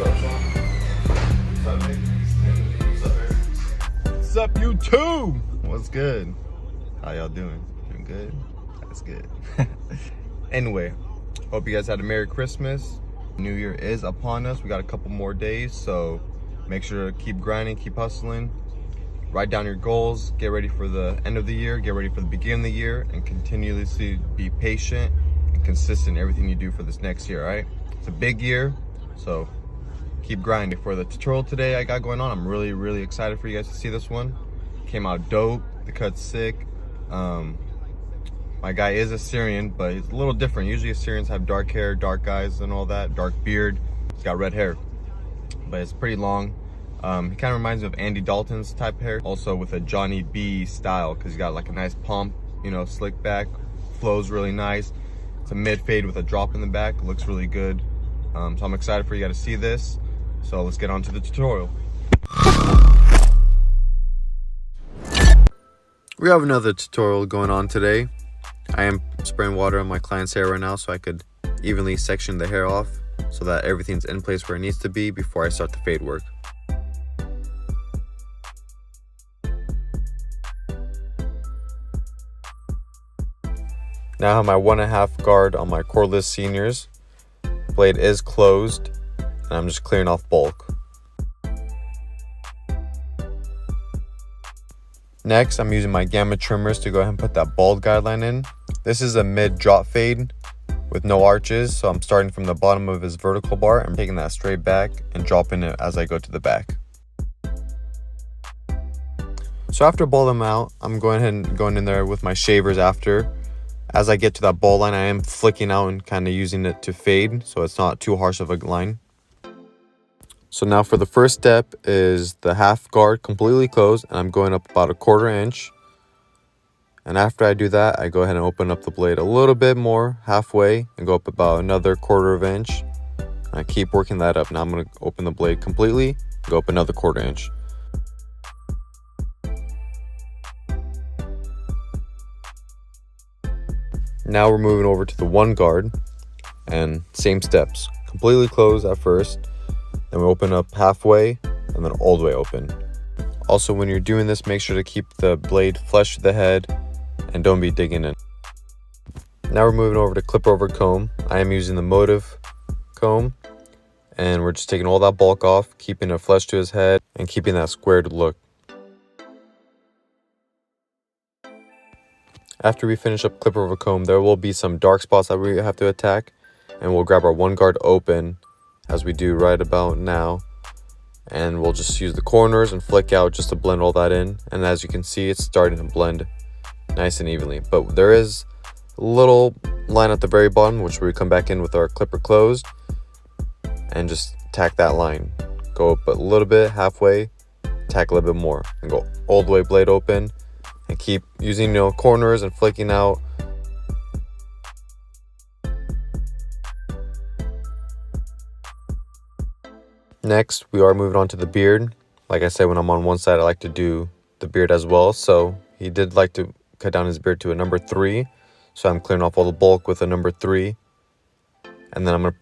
What's up, YouTube? What's good? How y'all doing? Doing good? That's good. Anyway, hope you guys had a Merry Christmas. New Year is upon us. We got a couple more days, so make sure to keep grinding, keep hustling. Write down your goals, get ready for the end of the year, get ready for the beginning of the year, and continuously be patient and consistent in everything you do for this next year, all right? It's a big year, so keep grinding. For the tutorial today I got going on, I'm really excited for you guys to see this one. Came out dope, the cut's sick. My guy is Assyrian, but he's a little different. Usually Assyrians have dark hair, dark eyes and all that, dark beard. He's got red hair, but it's pretty long. He kind of reminds me of Andy Dalton's type hair, also with a Johnny B style, because he's got like a nice pump, you know, slick back, flows really nice. It's a mid fade with a drop in the back. It looks really good. So I'm excited for you guys to see this. So let's get on to the tutorial. We have another tutorial going on today. I am spraying water on my client's hair right now so I could evenly section the hair off so that everything's in place where it needs to be before I start the fade work. Now I have my 1.5 guard on my cordless seniors. Blade is closed and I'm just clearing off bulk. Next, I'm using my gamma trimmers to go ahead and put that bald guideline in. This is a mid drop fade with no arches, so I'm starting from the bottom of his vertical bar and taking that straight back and dropping it as I go to the back. So after balding him out, I'm going in there with my shavers after. As I get to that ball line, I am flicking out and kind of using it to fade so it's not too harsh of a line. So now for the first step is the half guard completely closed, and I'm going up about 1/4 inch. And after I do that, I go ahead and open up the blade a little bit more halfway and go up about another 1/4 inch. And I keep working that up. Now I'm going to open the blade completely, go up another 1/4 inch. Now we're moving over to the 1 guard, and same steps. Completely closed at first, then we open up halfway and then all the way open. Also, when you're doing this, make sure to keep the blade flush to the head and don't be digging in. Now we're moving over to clip over comb. I am using the Motive comb, and we're just taking all that bulk off, keeping it flush to his head and keeping that squared look. After we finish up clip over comb, there will be some dark spots that we have to attack, and we'll grab our 1 guard open as we do right about now, and we'll just use the corners and flick out just to blend all that in. And as you can see, it's starting to blend nice and evenly, but there is a little line at the very bottom which we come back in with our clipper closed and just tack that line. Go up a little bit halfway, tack a little bit more, and go all the way blade open, and keep using, you know, corners and flicking out. Next, we are moving on to the beard. Like I said, when I'm on one side, I like to do the beard as well. So he did like to cut down his beard to a number 3. So I'm clearing off all the bulk with a number 3. And then I'm going to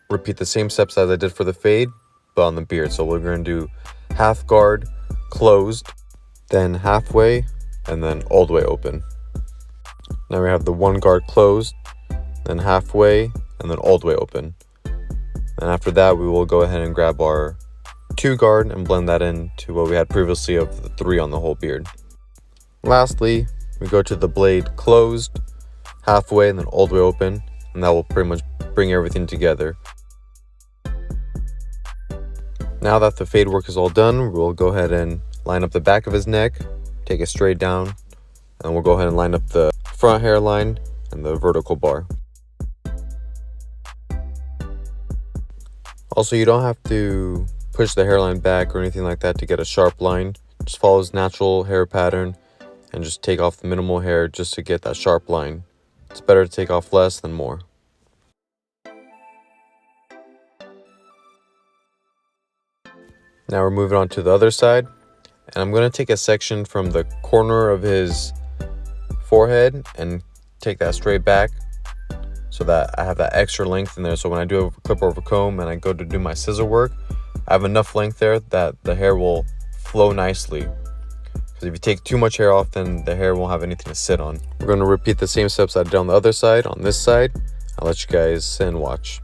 repeat the same steps as I did for the fade, but on the beard. So we're going to do half guard, closed, then halfway, and then all the way open. Now we have the 1 guard closed, then halfway, and then all the way open. And after that, we will go ahead and grab our 2 guard and blend that in to what we had previously of the 3 on the whole beard. Lastly, we go to the blade closed, halfway, and then all the way open, and that will pretty much bring everything together. Now that the fade work is all done, we'll go ahead and line up the back of his neck, take it straight down, and we'll go ahead and line up the front hairline and the vertical bar. Also, you don't have to push the hairline back or anything like that to get a sharp line. Just follow his natural hair pattern and just take off the minimal hair just to get that sharp line. It's better to take off less than more. Now we're moving on to the other side, and I'm going to take a section from the corner of his forehead and take that straight back. So so that I have that extra length in there. So when I do a clip over comb and I go to do my scissor work, I have enough length there that the hair will flow nicely. Because if you take too much hair off, then the hair won't have anything to sit on. We're going to repeat the same steps I did on the other side, on this side. I'll let you guys sit and watch.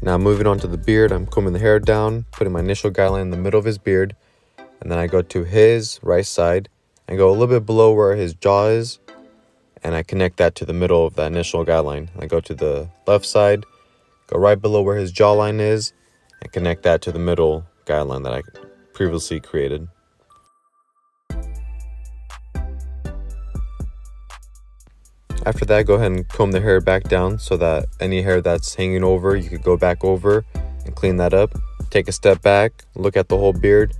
Now moving on to the beard, I'm combing the hair down, putting my initial guideline in the middle of his beard, and then I go to his right side and go a little bit below where his jaw is, and I connect that to the middle of that initial guideline. I go to the left side, go right below where his jawline is, and connect that to the middle guideline that I previously created. After that, go ahead and comb the hair back down so that any hair that's hanging over, you could go back over and clean that up. Take a step back, look at the whole beard,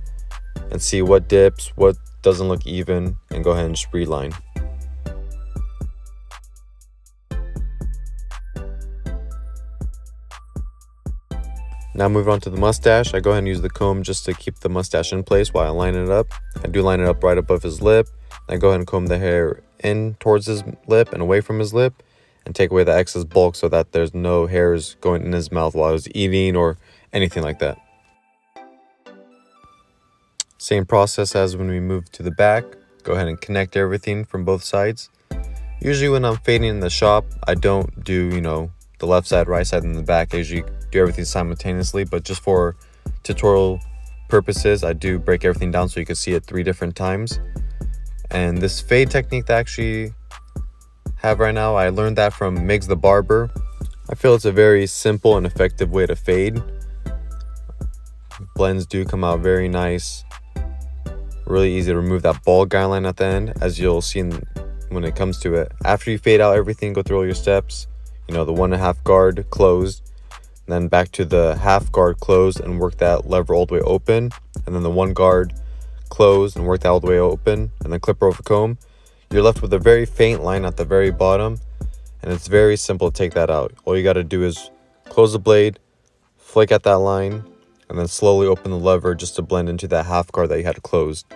and see what dips, what doesn't look even, and go ahead and just reline. Now moving on to the mustache, I go ahead and use the comb just to keep the mustache in place while I line it up. I do line it up right above his lip. I go ahead and comb the hair in towards his lip and away from his lip and take away the excess bulk so that there's no hairs going in his mouth while he's eating or anything like that. Same process as when we move to the back. Go ahead and connect everything from both sides. Usually when I'm fading in the shop, I don't do, the left side, right side, and the back. I usually do everything simultaneously, but just for tutorial purposes, I do break everything down so you can see it 3 different times. And this fade technique that I actually have right now, I learned that from Migs the barber. I feel it's a very simple and effective way to fade. Blends do come out very nice. Really easy to remove that bald guideline at the end, as you'll see when it comes to it. After you fade out everything, go through all your steps. The 1.5 guard closed, then back to the half guard closed and work that lever all the way open, and then the 1 guard closed and work that all the way open, and then clipper over comb. You're left with a very faint line at the very bottom, and it's very simple to take that out. All you got to do is close the blade, flick at that line, and then slowly open the lever just to blend into that half guard that you had closed.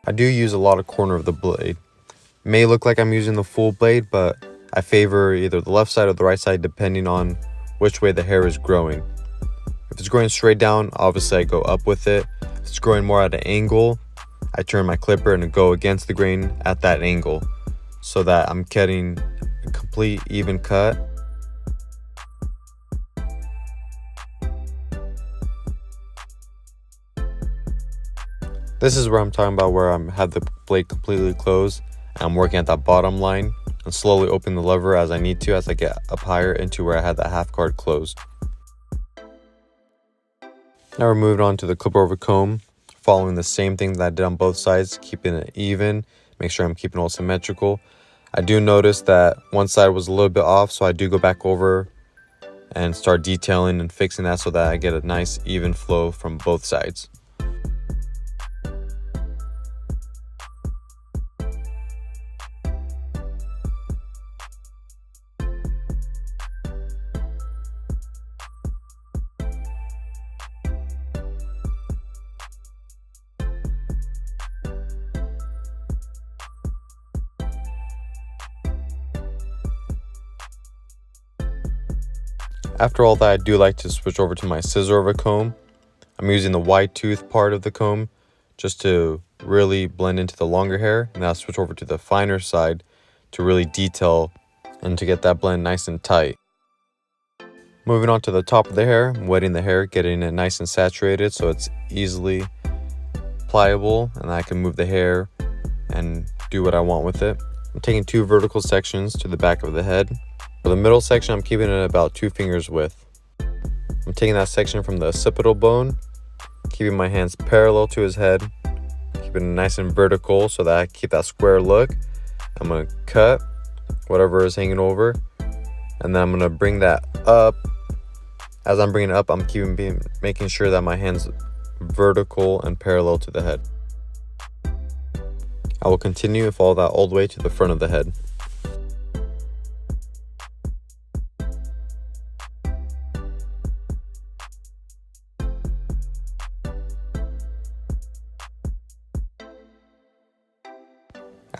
I do use a lot of corner of the blade. It may look like I'm using the full blade, but I favor either the left side or the right side depending on which way the hair is growing. If it's growing straight down, obviously I go up with it. If it's growing more at an angle, I turn my clipper and go against the grain at that angle so that I'm getting a complete even cut. This is where I'm talking about where I have the blade completely closed and I'm working at that bottom line and slowly open the lever as I need to as I get up higher into where I had that half guard closed. Now we're moving on to the clipper over comb, following the same thing that I did on both sides, keeping it even, make sure I'm keeping it all symmetrical. I do notice that one side was a little bit off, so I do go back over and start detailing and fixing that so that I get a nice even flow from both sides. After all that, I do like to switch over to my scissor over comb. I'm using the wide tooth part of the comb just to really blend into the longer hair. And I'll switch over to the finer side to really detail and to get that blend nice and tight. Moving on to the top of the hair, I'm wetting the hair, getting it nice and saturated so it's easily pliable and I can move the hair and do what I want with it. I'm taking 2 vertical sections to the back of the head. For the middle section, I'm keeping it about 2 fingers width. I'm taking that section from the occipital bone, keeping my hands parallel to his head, keeping it nice and vertical so that I keep that square look. I'm going to cut whatever is hanging over, and then I'm going to bring that up. As I'm bringing it up, I'm making sure that my hands vertical and parallel to the head. I will continue to follow that all the way to the front of the head.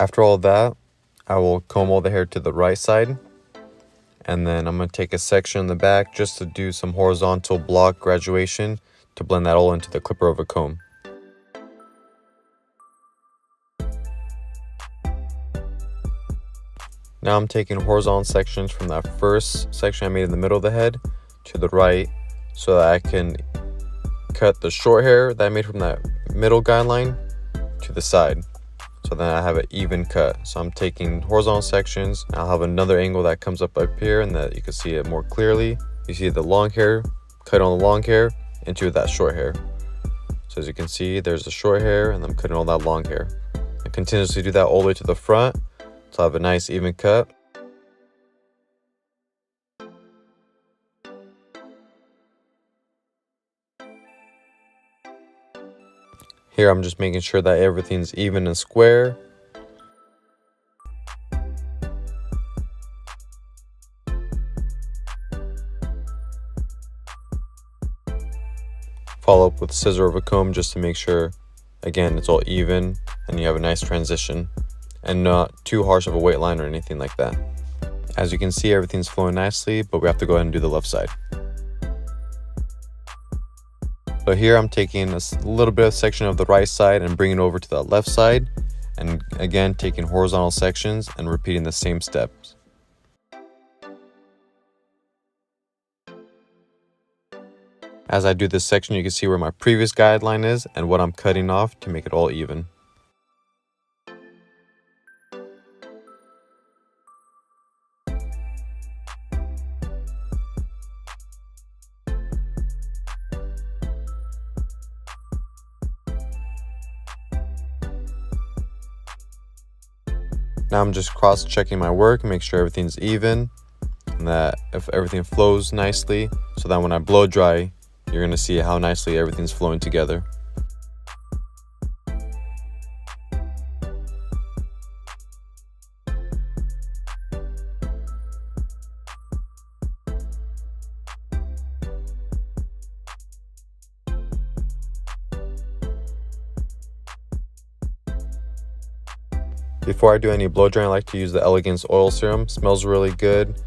After all that, I will comb all the hair to the right side, and then I'm going to take a section in the back just to do some horizontal block graduation to blend that all into the clipper over comb. Now I'm taking horizontal sections from that first section I made in the middle of the head to the right so that I can cut the short hair that I made from that middle guideline to the side. So then I have an even cut. So I'm taking horizontal sections. I'll have another angle that comes up here and that you can see it more clearly. You see the long hair, cut on the long hair into that short hair. So as you can see, there's the short hair and I'm cutting all that long hair. And continuously do that all the way to the front. So I have a nice even cut. Here I'm just making sure that everything's even and square. Follow up with scissor over comb just to make sure, again, it's all even and you have a nice transition and not too harsh of a weight line or anything like that. As you can see, everything's flowing nicely, but we have to go ahead and do the left side. So here I'm taking a little bit of section of the right side and bringing it over to the left side, and again taking horizontal sections and repeating the same steps. As I do this section, you can see where my previous guideline is and what I'm cutting off to make it all even. Now I'm just cross-checking my work, make sure everything's even, and that if everything flows nicely, so that when I blow dry, you're going to see how nicely everything's flowing together. Before I do any blow drying, I like to use the Elegance oil serum. Smells really good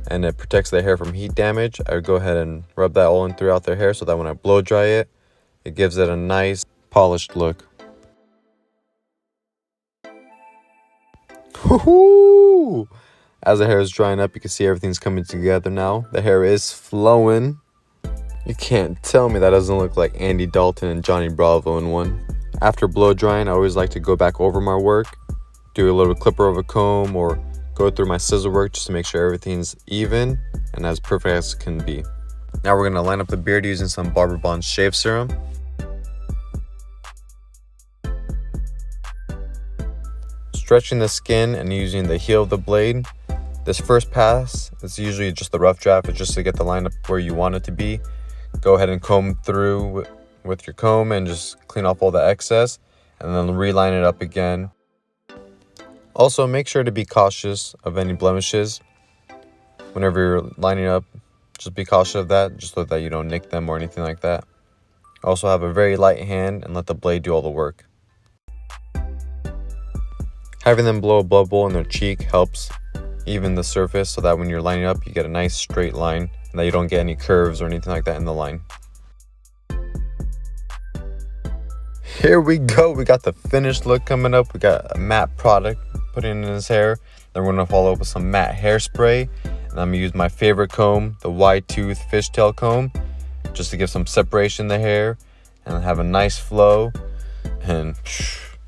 and it protects the hair from heat damage. I would go ahead and rub that all in throughout their hair so that when I blow dry it, it gives it a nice polished look. Woohoo! As the hair is drying up, you can see everything's coming together now. The hair is flowing. You can't tell me that doesn't look like Andy Dalton and Johnny Bravo in one. After blow drying, I always like to go back over my work, do a little clipper of a comb, or go through my scissor work just to make sure everything's even and as perfect as can be. Now we're going to line up the beard using some Barber Bond shave serum. Stretching the skin and using the heel of the blade. This first pass is usually just the rough draft, it's just to get the line up where you want it to be. Go ahead and comb through with your comb and just clean off all the excess and then reline it up again. Also, make sure to be cautious of any blemishes. Whenever you're lining up, just be cautious of that, just so that you don't nick them or anything like that. Also, have a very light hand and let the blade do all the work. Having them blow a blood bowl in their cheek helps even the surface so that when you're lining up, you get a nice straight line and that you don't get any curves or anything like that in the line. Here we go. We got the finished look coming up. We got a matte product put in his hair. Then we're going to follow up with some matte hairspray. And I'm going to use my favorite comb, the wide tooth fishtail comb, just to give some separation in the hair and have a nice flow. And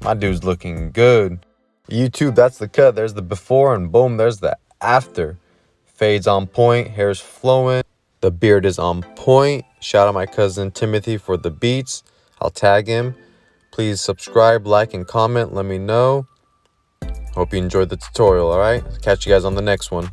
my dude's looking good. YouTube, that's the cut. There's the before and boom, there's the after. Fades on point, hair's flowing, the beard is on point. Shout out my cousin Timothy for the beats. I'll tag him. Please subscribe, like, and comment. Let me know. Hope you enjoyed the tutorial, alright? Catch you guys on the next one.